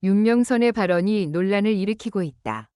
윤명선의 발언이 논란을 일으키고 있다.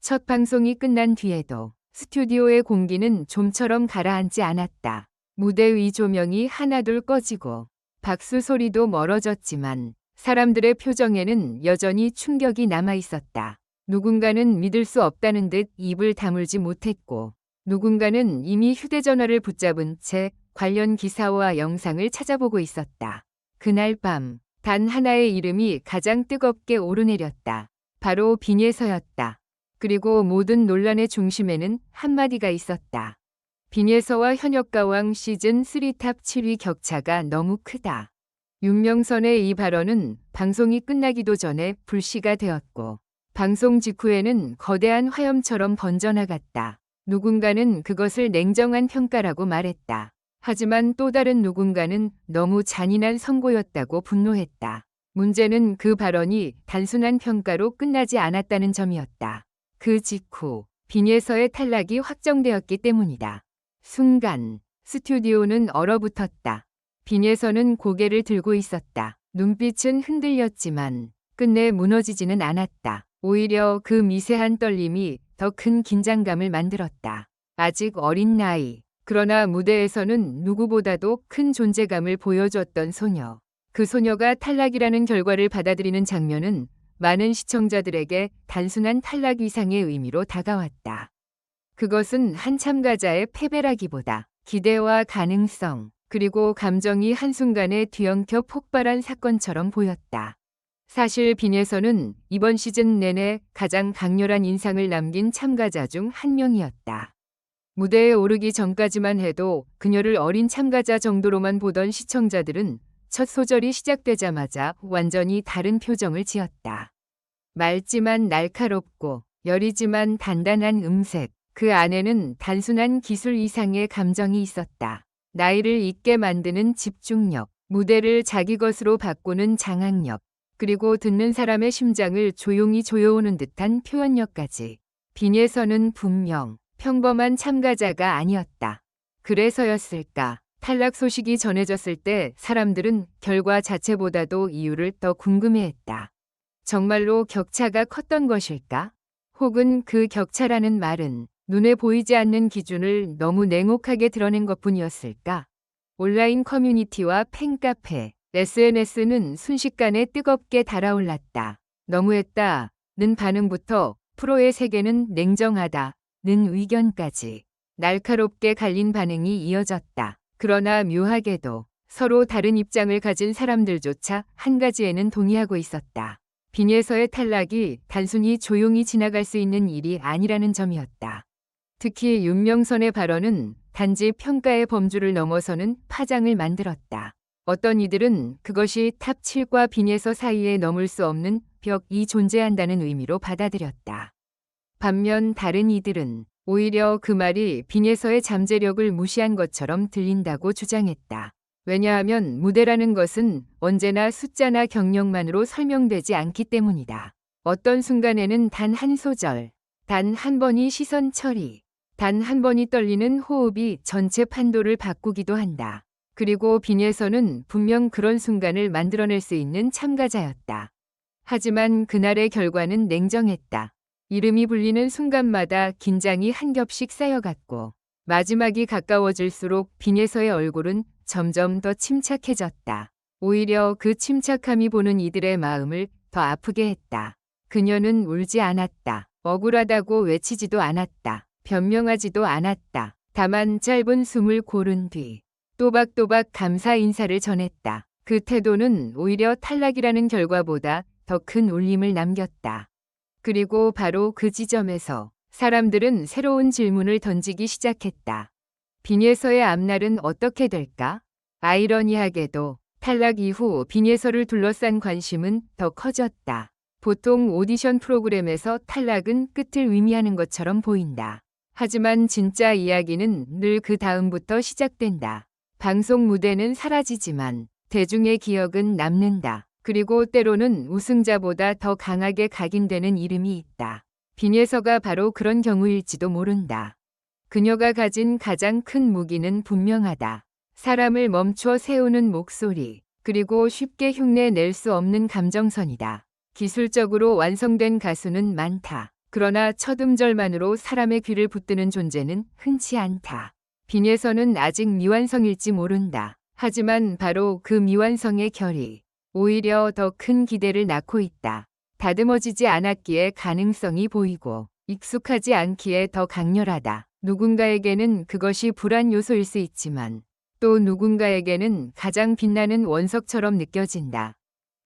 첫 방송이 끝난 뒤에도 스튜디오의 공기는 좀처럼 가라앉지 않았다. 무대 위 조명이 하나둘 꺼지고 박수 소리도 멀어졌지만 사람들의 표정에는 여전히 충격이 남아 있었다. 누군가는 믿을 수 없다는 듯 입을 다물지 못했고 누군가는 이미 휴대전화를 붙잡은 채 관련 기사와 영상을 찾아보고 있었다. 그날 밤 단 하나의 이름이 가장 뜨겁게 오르내렸다. 바로 빈예서였다. 그리고 모든 논란의 중심에는 한마디가 있었다. 빈예서와 현역가왕 시즌3 탑 7위 격차가 너무 크다. 윤명선의 이 발언은 방송이 끝나기도 전에 불씨가 되었고 방송 직후에는 거대한 화염처럼 번져나갔다. 누군가는 그것을 냉정한 평가라고 말했다. 하지만 또 다른 누군가는 너무 잔인한 선고였다고 분노했다. 문제는 그 발언이 단순한 평가로 끝나지 않았다는 점이었다. 그 직후 빈예서의 탈락이 확정되었기 때문이다. 순간 스튜디오는 얼어붙었다. 빈예서는 고개를 들고 있었다. 눈빛은 흔들렸지만 끝내 무너지지는 않았다. 오히려 그 미세한 떨림이 더 큰 긴장감을 만들었다. 아직 어린 나이. 그러나 무대에서는 누구보다도 큰 존재감을 보여줬던 소녀. 그 소녀가 탈락이라는 결과를 받아들이는 장면은 많은 시청자들에게 단순한 탈락 이상의 의미로 다가왔다. 그것은 한 참가자의 패배라기보다 기대와 가능성, 그리고 감정이 한순간에 뒤엉켜 폭발한 사건처럼 보였다. 사실 빈예서는 이번 시즌 내내 가장 강렬한 인상을 남긴 참가자 중 한 명이었다. 무대에 오르기 전까지만 해도 그녀를 어린 참가자 정도로만 보던 시청자들은 첫 소절이 시작되자마자 완전히 다른 표정을 지었다. 맑지만 날카롭고 여리지만 단단한 음색, 그 안에는 단순한 기술 이상의 감정이 있었다. 나이를 잊게 만드는 집중력, 무대를 자기 것으로 바꾸는 장악력, 그리고 듣는 사람의 심장을 조용히 조여오는 듯한 표현력까지. 빈예서는 분명 평범한 참가자가 아니었다. 그래서였을까? 탈락 소식이 전해졌을 때 사람들은 결과 자체보다도 이유를 더 궁금해했다. 정말로 격차가 컸던 것일까? 혹은 그 격차라는 말은 눈에 보이지 않는 기준을 너무 냉혹하게 드러낸 것뿐이었을까? 온라인 커뮤니티와 팬카페, SNS는 순식간에 뜨겁게 달아올랐다. 너무했다는 반응부터 프로의 세계는 냉정하다. 는 의견까지 날카롭게 갈린 반응이 이어졌다. 그러나 묘하게도 서로 다른 입장을 가진 사람들조차 한 가지에는 동의하고 있었다. 빈예서의 탈락이 단순히 조용히 지나갈 수 있는 일이 아니라는 점이었다. 특히 윤명선의 발언은 단지 평가의 범주를 넘어서는 파장을 만들었다. 어떤 이들은 그것이 탑 7과 빈예서 사이에 넘을 수 없는 벽이 존재한다는 의미로 받아들였다. 반면 다른 이들은 오히려 그 말이 빈예서의 잠재력을 무시한 것처럼 들린다고 주장했다. 왜냐하면 무대라는 것은 언제나 숫자나 경력만으로 설명되지 않기 때문이다. 어떤 순간에는 단 한 소절, 단 한 번이 시선 처리, 단 한 번이 떨리는 호흡이 전체 판도를 바꾸기도 한다. 그리고 빈예서는 분명 그런 순간을 만들어낼 수 있는 참가자였다. 하지만 그날의 결과는 냉정했다. 이름이 불리는 순간마다 긴장이 한 겹씩 쌓여갔고 마지막이 가까워질수록 빈예서의 얼굴은 점점 더 침착해졌다. 오히려 그 침착함이 보는 이들의 마음을 더 아프게 했다. 그녀는 울지 않았다. 억울하다고 외치지도 않았다. 변명하지도 않았다. 다만 짧은 숨을 고른 뒤 또박또박 감사 인사를 전했다. 그 태도는 오히려 탈락이라는 결과보다 더 큰 울림을 남겼다. 그리고 바로 그 지점에서 사람들은 새로운 질문을 던지기 시작했다. 빈예서의 앞날은 어떻게 될까? 아이러니하게도 탈락 이후 빈예서를 둘러싼 관심은 더 커졌다. 보통 오디션 프로그램에서 탈락은 끝을 의미하는 것처럼 보인다. 하지만 진짜 이야기는 늘 그 다음부터 시작된다. 방송 무대는 사라지지만 대중의 기억은 남는다. 그리고 때로는 우승자보다 더 강하게 각인되는 이름이 있다. 빈예서가 바로 그런 경우일지도 모른다. 그녀가 가진 가장 큰 무기는 분명하다. 사람을 멈춰 세우는 목소리, 그리고 쉽게 흉내 낼 수 없는 감정선이다. 기술적으로 완성된 가수는 많다. 그러나 첫 음절만으로 사람의 귀를 붙드는 존재는 흔치 않다. 빈예선은 아직 미완성일지 모른다. 하지만 바로 그 미완성의 결이 오히려 더 큰 기대를 낳고 있다. 다듬어지지 않았기에 가능성이 보이고 익숙하지 않기에 더 강렬하다. 누군가에게는 그것이 불안 요소일 수 있지만 또 누군가에게는 가장 빛나는 원석처럼 느껴진다.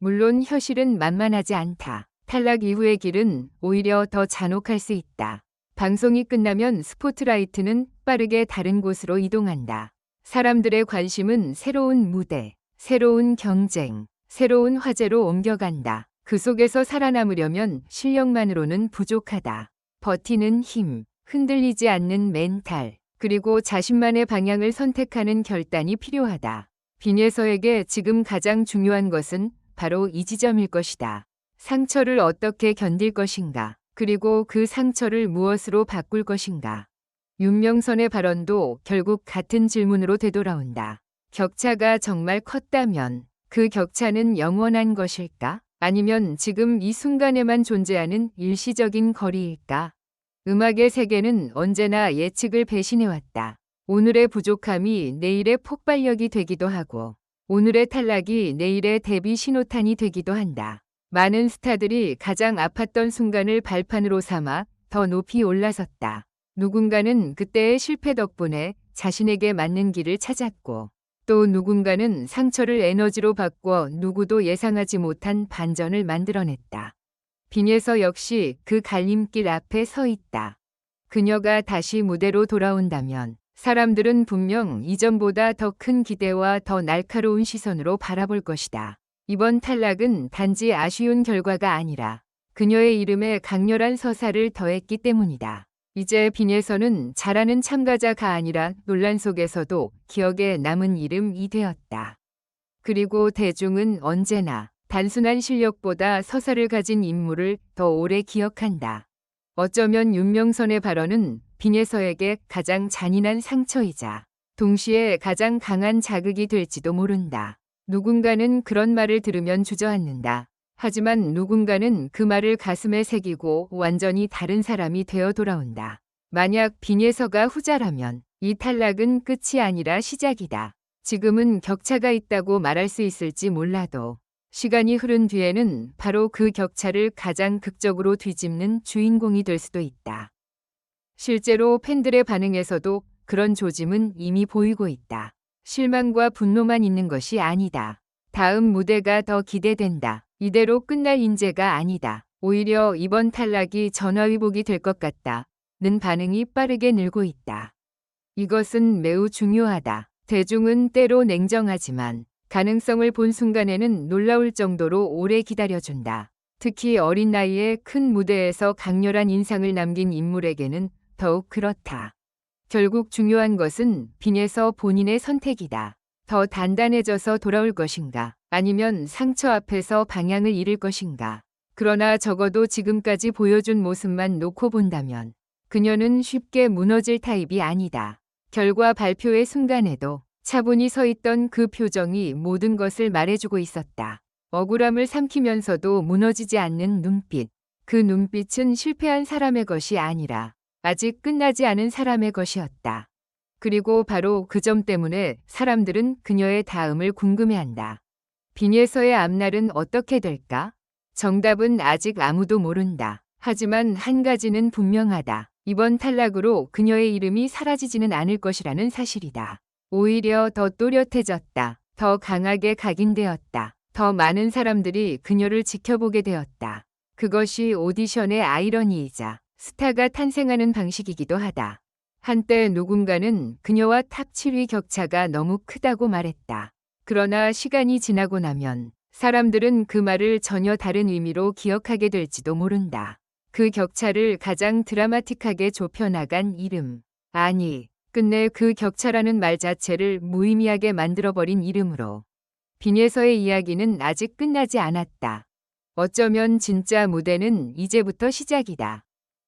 물론 현실은 만만하지 않다. 탈락 이후의 길은 오히려 더 잔혹할 수 있다. 방송이 끝나면 스포트라이트는 빠르게 다른 곳으로 이동한다. 사람들의 관심은 새로운 무대, 새로운 경쟁, 새로운 화제로 옮겨간다. 그 속에서 살아남으려면 실력만으로는 부족하다. 버티는 힘, 흔들리지 않는 멘탈, 그리고 자신만의 방향을 선택하는 결단이 필요하다. 빈예서에게 지금 가장 중요한 것은 바로 이 지점일 것이다. 상처를 어떻게 견딜 것인가, 그리고 그 상처를 무엇으로 바꿀 것인가. 윤명선의 발언도 결국 같은 질문으로 되돌아온다. 격차가 정말 컸다면 그 격차는 영원한 것일까? 아니면 지금 이 순간에만 존재하는 일시적인 거리일까? 음악의 세계는 언제나 예측을 배신해왔다. 오늘의 부족함이 내일의 폭발력이 되기도 하고 오늘의 탈락이 내일의 데뷔 신호탄이 되기도 한다. 많은 스타들이 가장 아팠던 순간을 발판으로 삼아 더 높이 올라섰다. 누군가는 그때의 실패 덕분에 자신에게 맞는 길을 찾았고 또 누군가는 상처를 에너지로 바꿔 누구도 예상하지 못한 반전을 만들어냈다. 빈예서 역시 그 갈림길 앞에 서 있다. 그녀가 다시 무대로 돌아온다면 사람들은 분명 이전보다 더 큰 기대와 더 날카로운 시선으로 바라볼 것이다. 이번 탈락은 단지 아쉬운 결과가 아니라 그녀의 이름에 강렬한 서사를 더했기 때문이다. 이제 빈예서는 잘하는 참가자가 아니라 논란 속에서도 기억에 남은 이름이 되었다. 그리고 대중은 언제나 단순한 실력보다 서사를 가진 인물을 더 오래 기억한다. 어쩌면 윤명선의 발언은 빈예서에게 가장 잔인한 상처이자 동시에 가장 강한 자극이 될지도 모른다. 누군가는 그런 말을 들으면 주저앉는다. 하지만 누군가는 그 말을 가슴에 새기고 완전히 다른 사람이 되어 돌아온다. 만약 빈예서가 후자라면 이 탈락은 끝이 아니라 시작이다. 지금은 격차가 있다고 말할 수 있을지 몰라도 시간이 흐른 뒤에는 바로 그 격차를 가장 극적으로 뒤집는 주인공이 될 수도 있다. 실제로 팬들의 반응에서도 그런 조짐은 이미 보이고 있다. 실망과 분노만 있는 것이 아니다. 다음 무대가 더 기대된다. 이대로 끝날 인재가 아니다. 오히려 이번 탈락이 전화위복이 될 것 같다는 반응이 빠르게 늘고 있다. 이것은 매우 중요하다. 대중은 때로 냉정하지만 가능성을 본 순간에는 놀라울 정도로 오래 기다려준다. 특히 어린 나이에 큰 무대에서 강렬한 인상을 남긴 인물에게는 더욱 그렇다. 결국 중요한 것은 빈예서 본인의 선택이다. 더 단단해져서 돌아올 것인가, 아니면 상처 앞에서 방향을 잃을 것인가. 그러나 적어도 지금까지 보여준 모습만 놓고 본다면 그녀는 쉽게 무너질 타입이 아니다. 결과 발표의 순간에도 차분히 서 있던 그 표정이 모든 것을 말해주고 있었다. 억울함을 삼키면서도 무너지지 않는 눈빛. 그 눈빛은 실패한 사람의 것이 아니라 아직 끝나지 않은 사람의 것이었다. 그리고 바로 그 점 때문에 사람들은 그녀의 다음을 궁금해한다. 빈예서의 앞날은 어떻게 될까? 정답은 아직 아무도 모른다. 하지만 한 가지는 분명하다. 이번 탈락으로 그녀의 이름이 사라지지는 않을 것이라는 사실이다. 오히려 더 또렷해졌다. 더 강하게 각인되었다. 더 많은 사람들이 그녀를 지켜보게 되었다. 그것이 오디션의 아이러니이자 스타가 탄생하는 방식이기도 하다. 한때 누군가는 그녀와 탑 7위 격차가 너무 크다고 말했다. 그러나 시간이 지나고 나면 사람들은 그 말을 전혀 다른 의미로 기억하게 될지도 모른다. 그 격차를 가장 드라마틱하게 좁혀나간 이름. 아니, 끝내 그 격차라는 말 자체를 무의미하게 만들어버린 이름으로. 빈예서의 이야기는 아직 끝나지 않았다. 어쩌면 진짜 무대는 이제부터 시작이다.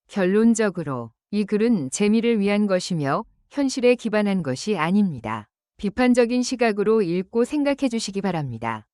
결론적으로 이 글은 재미를 위한 것이며 현실에 기반한 것이 아닙니다. 비판적인 시각으로 읽고 생각해 주시기 바랍니다.